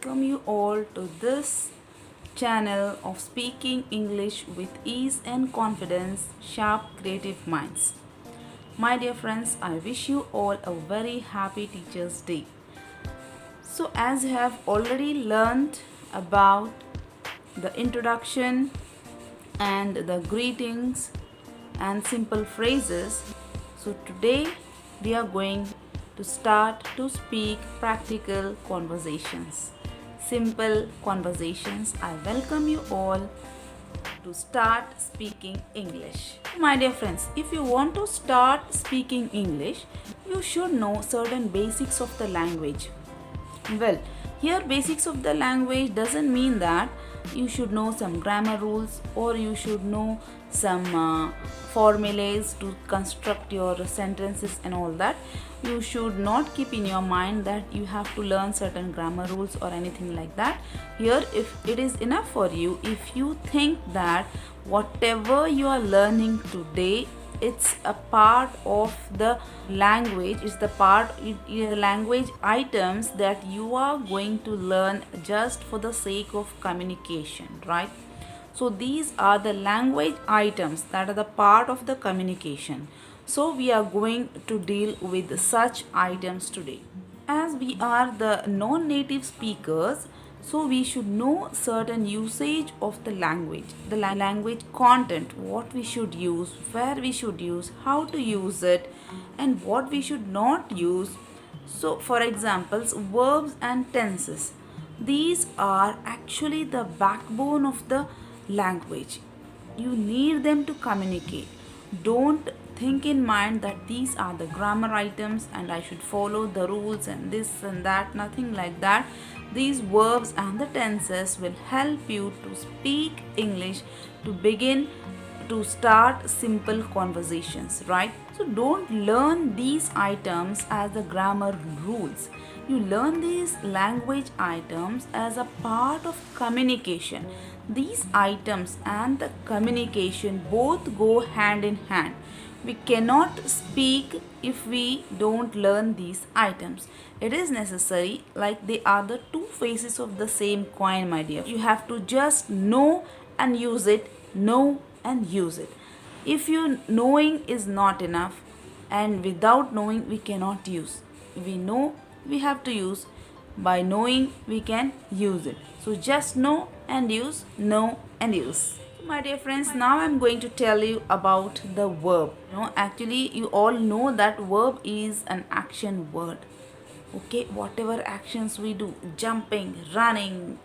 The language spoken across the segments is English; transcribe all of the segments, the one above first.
welcome you all to this channel of Speaking English with Ease and Confidence, Sharp Creative Minds. My dear friends, I wish you all a very happy Teachers' Day. So, as you have already learned about the introduction and the greetings and simple phrases, so today we are going to start to speak practical conversations, simple conversations. I welcome you all to start speaking English. My dear friends, if you want to start speaking English, you should know certain basics of the language. Well, here basics of the language doesn't mean that you should know some grammar rules or you should know some formulas to construct your sentences and all that. You should not keep in your mind that you have to learn certain grammar rules or anything like that. Here, if it is enough for you, if you think that whatever you are learning today, it's a part of the language, it's the language items that you are going to learn just for the sake of communication, right? So these are the language items that are the part of the communication. So we are going to deal with such items today. As we are the non-native speakers, so we should know certain usage of the language content, what we should use, where we should use, how to use it, and what we should not use. So for examples, verbs and tenses. These are actually the backbone of the language. You need them to communicate. Don't think in mind that these are the grammar items and I should follow the rules and this and that. Nothing like that. These verbs and the tenses will help you to speak English, to begin to start simple conversations, right? So don't learn these items as the grammar rules. You learn these language items as a part of communication. These items and the communication both go hand in hand. We cannot speak if we don't learn these items. It is necessary, like they are the two faces of the same coin, my dear. You have to just know and use it, know and use it. If you knowing is not enough, and without knowing we cannot use. We know, we have to use. By knowing we can use it. So just know and use, know and use. My dear friends, now I'm going to tell you about the verb. Actually you all know that verb is an action word. Okay, whatever actions we do, jumping, running,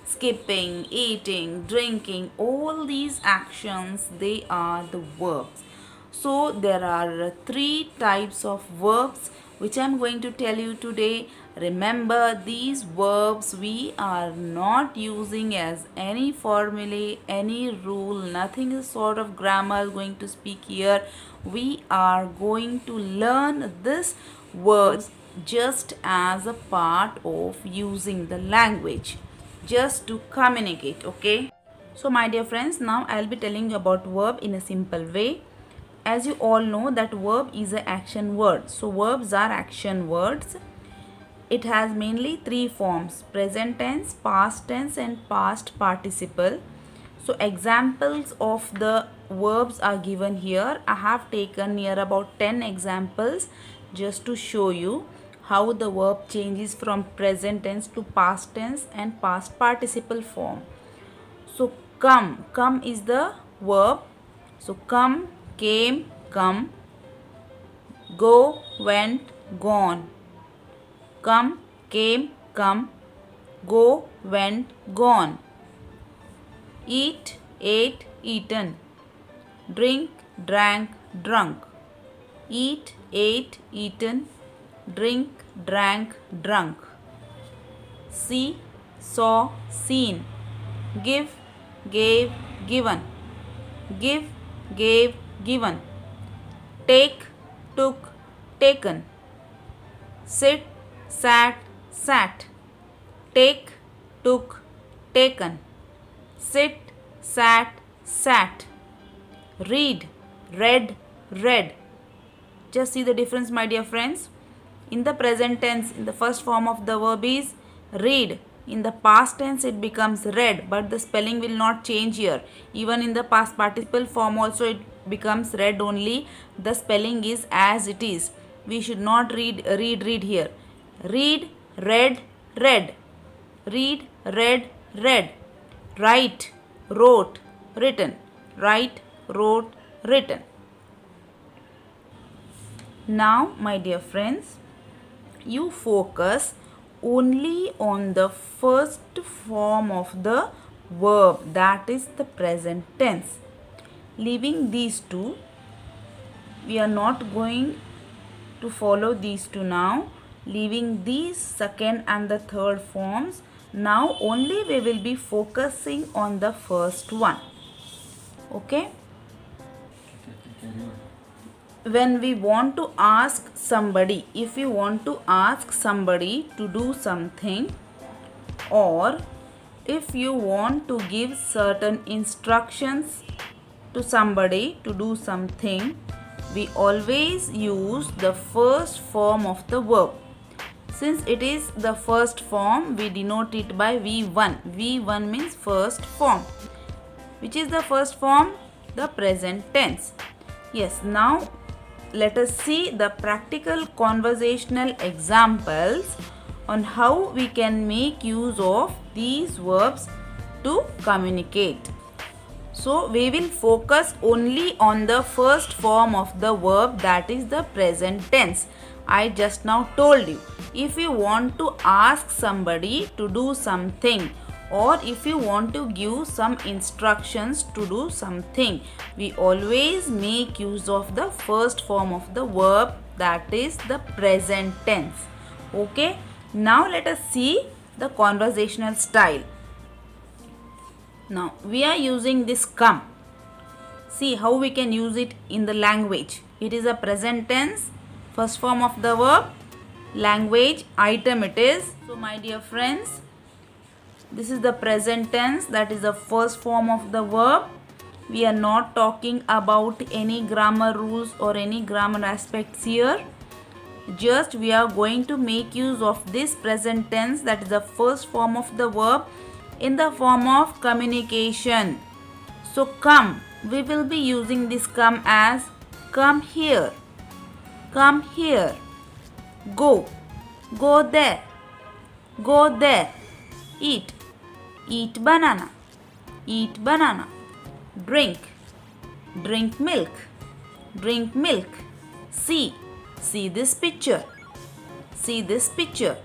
skipping, eating, drinking, all these actions, they are the verbs. So there are three types of verbs which I'm going to tell you today. Remember, these verbs we are not using as any formula, any rule, nothing is sort of grammar going to speak here. We are going to learn this words just as a part of using the language, just to communicate, okay? So my dear friends, now I'll be telling you about verb in a simple way. As you all know that verb is an action word. So verbs are action words. It has mainly three forms: present tense, past tense and past participle. So examples of the verbs are given here. I have taken near about 10 examples just to show you how the verb changes from present tense to past tense and past participle form. So come is the verb. So come, came, come. Go, went, gone. Come, came, come. Go, went, gone. Eat, ate, eaten. Drink, drank, drunk. Eat, ate, eaten. Drink, drank, drunk. See, saw, seen. Give, gave, given. Give, gave, given. Take, took, taken. Sit, sat, sat. Take, took, taken. Sit, sat, sat. Read, read, read. Just see the difference, my dear friends. In the present tense, in the first form of the verb is read. In the past tense it becomes read, but the spelling will not change here. Even in the past participle form also it becomes read only. The spelling is as it is. We should not read here. Read, read, read. Read, read, read. Write, wrote, written. Write, wrote, written. Now, my dear friends, you focus only on the first form of the verb, that is the present tense. Leaving these two, we are not going to follow these two now. Leaving these second and the third forms, now only we will be focusing on the first one. Okay? When we want to ask somebody, if we want to ask somebody to do something, or if you want to give certain instructions to somebody to do something, we always use the first form of the verb. Since it is the first form, we denote it by V1. V1 means first form. Which is the first form? The present tense. Yes, now let us see the practical conversational examples on how we can make use of these verbs to communicate. So we will focus only on the first form of the verb, that is the present tense. I just now told you, if you want to ask somebody to do something, or if you want to give some instructions to do something, we always make use of the first form of the verb, that is the present tense. Okay, now let us see the conversational style. Now we are using this come. See how we can use it in the language. It is a present tense, first form of the verb, language, item it is. So my dear friends, this is the present tense, that is the first form of the verb. We are not talking about any grammar rules or any grammar aspects here. Just we are going to make use of this present tense, that is the first form of the verb, in the form of communication. So come, we will be using this come as come here, come here. Go, go there, go there. Eat, eat banana, eat banana. Drink, drink milk, drink milk. See, see this picture, see this picture.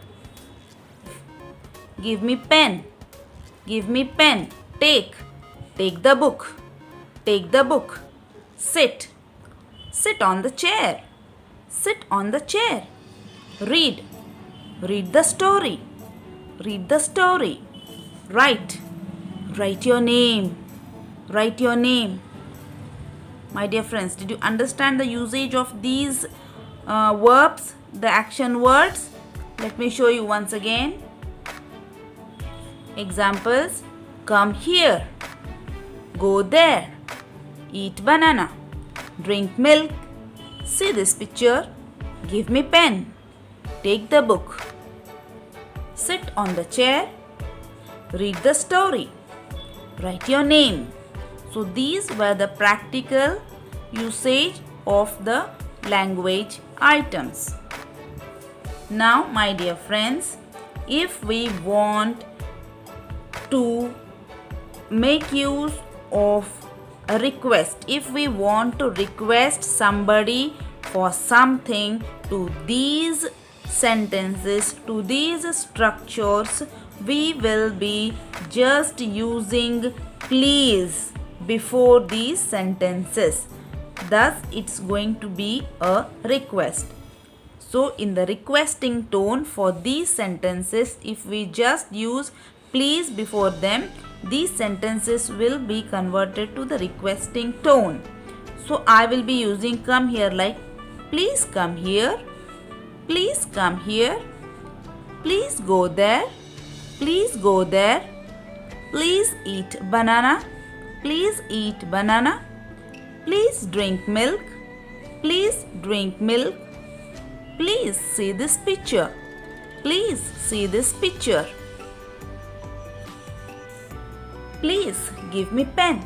Give me pen, give me pen. Take, take the book, take the book. Sit, sit on the chair, sit on the chair. Read, read the story, read the story. Write, write your name, write your name. My dear friends, did you understand the usage of these verbs, the action words? Let me show you once again. Examples: come here, go there, eat banana, drink milk, see this picture, give me pen, take the book, sit on the chair, read the story, write your name. So these were the practical usage of the language items. Now my dear friends, if we want to make use of a request, if we want to request somebody for something, to these sentences, to these structures, we will be just using please before these sentences. Thus it's going to be a request. So in the requesting tone for these sentences, if we just use please before them, these sentences will be converted to the requesting tone. So I will be using come here, like please come here, please come here, please go there, please go there, please eat banana, please eat banana, please drink milk, please drink milk, please see this picture, please see this picture. Please give me pen.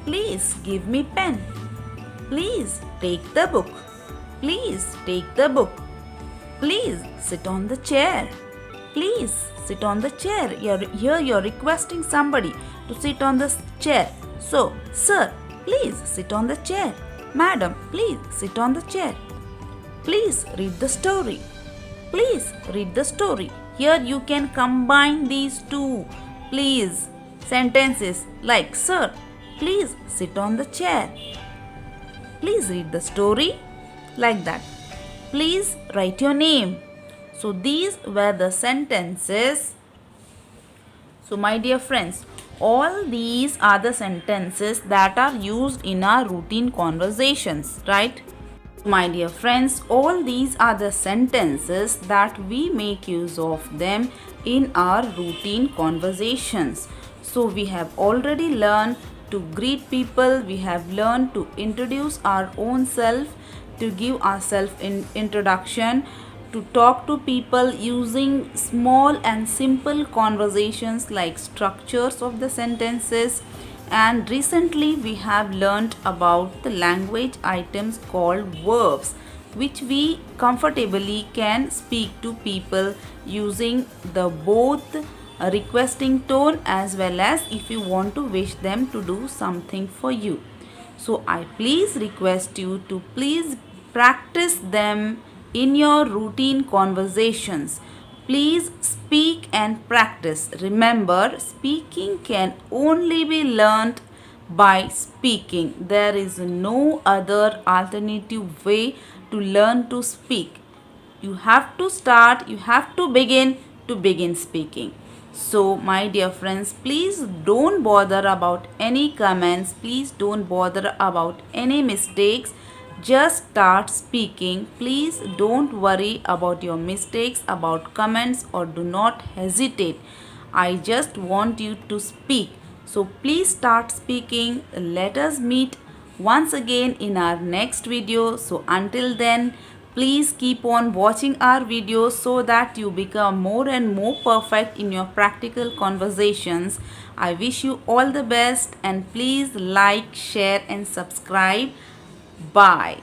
Please give me pen. Please take the book. Please take the book. Please sit on the chair. Please sit on the chair. Here you're requesting somebody to sit on the chair. So, sir, please sit on the chair. Madam, please sit on the chair. Please read the story. Please read the story. Here you can combine these two please sentences like, sir, please sit on the chair. Please read the story, like that. Please write your name. So these were the sentences. So my dear friends, all these are the sentences that are used in our routine conversations, right? My dear friends, all these are the sentences that we make use of them in our routine conversations. So we have already learned to greet people, we have learned to introduce our own self, to give ourselves in introduction, to talk to people using small and simple conversations like structures of the sentences. And recently we have learnt about the language items called verbs, which we comfortably can speak to people using the both requesting tone as well as if you want to wish them to do something for you. So I please request you to please practice them in your routine conversations. Please speak and practice. Remember, speaking can only be learnt by speaking. There is no other alternative way to learn to speak. You have to start, you have to begin speaking. So my dear friends, please don't bother about any comments. Please don't bother about any mistakes. Just start speaking. Please don't worry about your mistakes, about comments, or do not hesitate. I just want you to speak. So please start speaking. Let us meet once again in our next video. So until then, please keep on watching our videos so that you become more and more perfect in your practical conversations. I wish you all the best, and please like, share and subscribe. Bye.